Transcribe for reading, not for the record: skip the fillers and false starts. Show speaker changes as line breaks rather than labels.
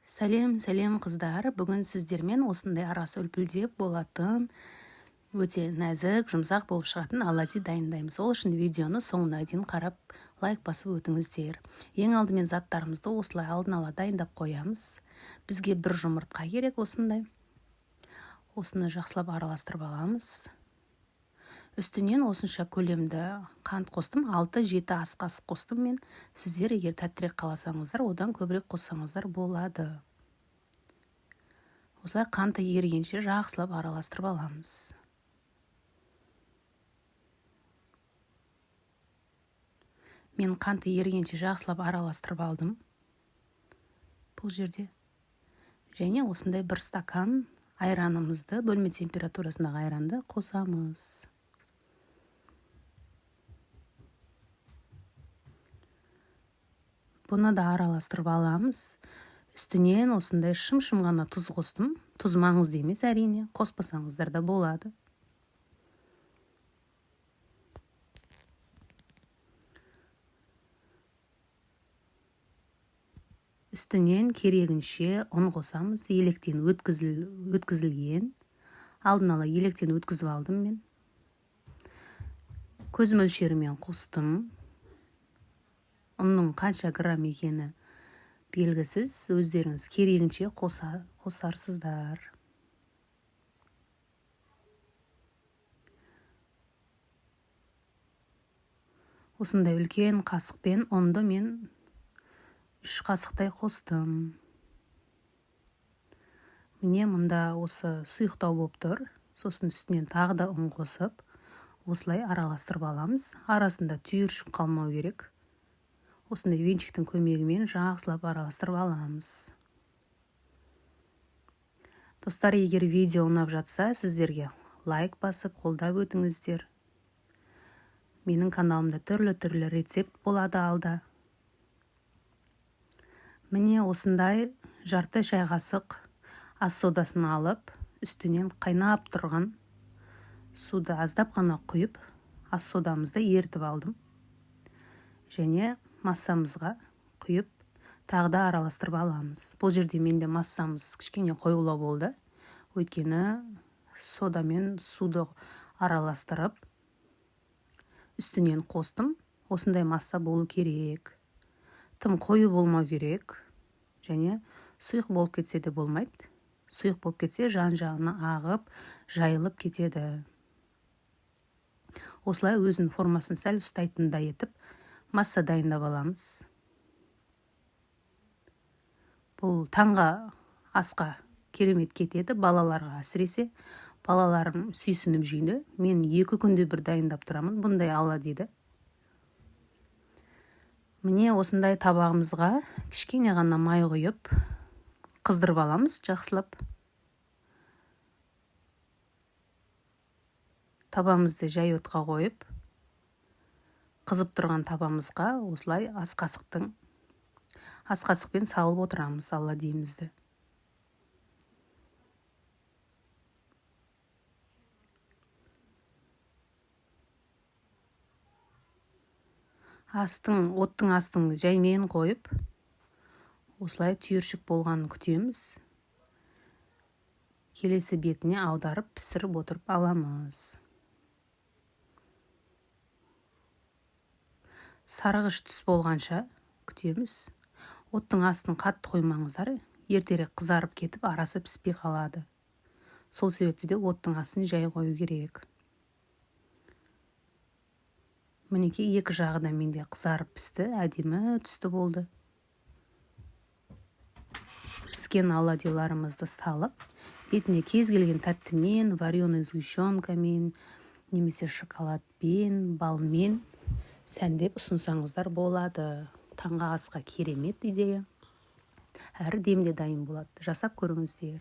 Сәлем қыздар. Бүгін сіздермен осындай арасы үлпілдеп болатын, өте нәзік, жұмсақ болып шығатын оладьи дайындаймыз. Ол үшін видеоны соңына дейін қарап, лайк басып өтіңіздер. Ең алдымен заттарымызды осылай алдын ала дайындап қоямыз. Бізге бір жұмыртқа керек осындай. Осыны жақсылап араластырып аламыз. Үстінен осынша көлемді қант қостым, 6-7 ас қасық қостым мен. Сіздер егер тәттірек қаласаңыздар, одан көбірек қоссаңыздар болады. Осылай қанты ерігенше жақсылап араластырып аламыз. Мен қанты ерігенше жақсылап араластырып алдым. Бұл жерде. Және осындай бір стакан айранымызды, бөлме температурасындағы айранды қосамыз. Бұны да араластырып аламыз. Үстінен осындай шым-шым ғана тұз қостым. Тұз маңызды емес, әрине, қоспасаңыздар да болады. Үстінен керегінше ұн қосамыз. Електен өткізілген. Алдын ала електен өткізіп алдым мен. Көз мөлшерімен қостым. Ұнның қанша грамм екені белгісіз, өздеріңіз керегінше қосарсыздар. Осындай үлкен қасықпен ұнды мен 3 қасықтай қостым. Міне мұнда осы сұйықтау болып тұр. Сосын үстінен тағы да ұн қосып, осылай араластырып аламыз. Арасында түйіршік қалмау керек. Осындай венчиктің көмегімен жақсылап араластырып аламыз. Достар, егер видео ұнап жатса, сіздерге лайк басып, қолдап өтіңіздер. Менің каналымда түрлі рецепт болады алда. Міне осындай жарты шай қасық ас содасын алып, үстінен қайнап тұрған суды аздап қана құйып, ас содамызды ертіп алдым. Және массамызға құйып, тағы да араластырып аламыз. Бұл жерде менде массамыз кішкене қоюлау болды. Өйткені содамен суды араластырып, үстінен қостым. Осындай масса болу керек. Тым қою болмау керек. Және сұйық болып кетсе де болмайды. Сұйық болып кетсе жан-жағына ағып, жайылып кетеді. Осылай өзінің формасын сәл ұстайтындай етіп, масса дайындап аламыз. Бұл таңға асқа керемет кетеді, балаларға әсіресе. Балаларым сүйсініп жейді. Мен 2 күнде бір дайындап тұрамын, бұндай оладьйді. Міне осындай табағымызға кішкене ғана май құйып, қыздырып аламыз жақсылап. Табамызды жай отқа қойып, қызып тұрған табамызға осылай ас қасықпен салып отырамыз оладьйімізді. Оттың астын жаймен қойып, осылай түйіршік болғанын күтеміз. Келесі бетіне аударып, пісіріп отырып аламыз. Сарғыш түс болғанша күтеміз. Оттың астын қатты қоймаңыздар, ертерек қызарып кетіп, арасы піспей қалады. Сол себепті де оттың астын жай қою керек. Мінекей 2 жағы да менде қызарып пісті, әдемі түсті болды. Піскен оладьйларымызды салып, бетіне кез келген тәттімен, вареный сгущенкамен, немесе шоколадпен, балмен сәндеп ұсынсаңыздар болады. Таңғы асқа керемет идея. Әр демде дайын болады. Жасап көріңіздер.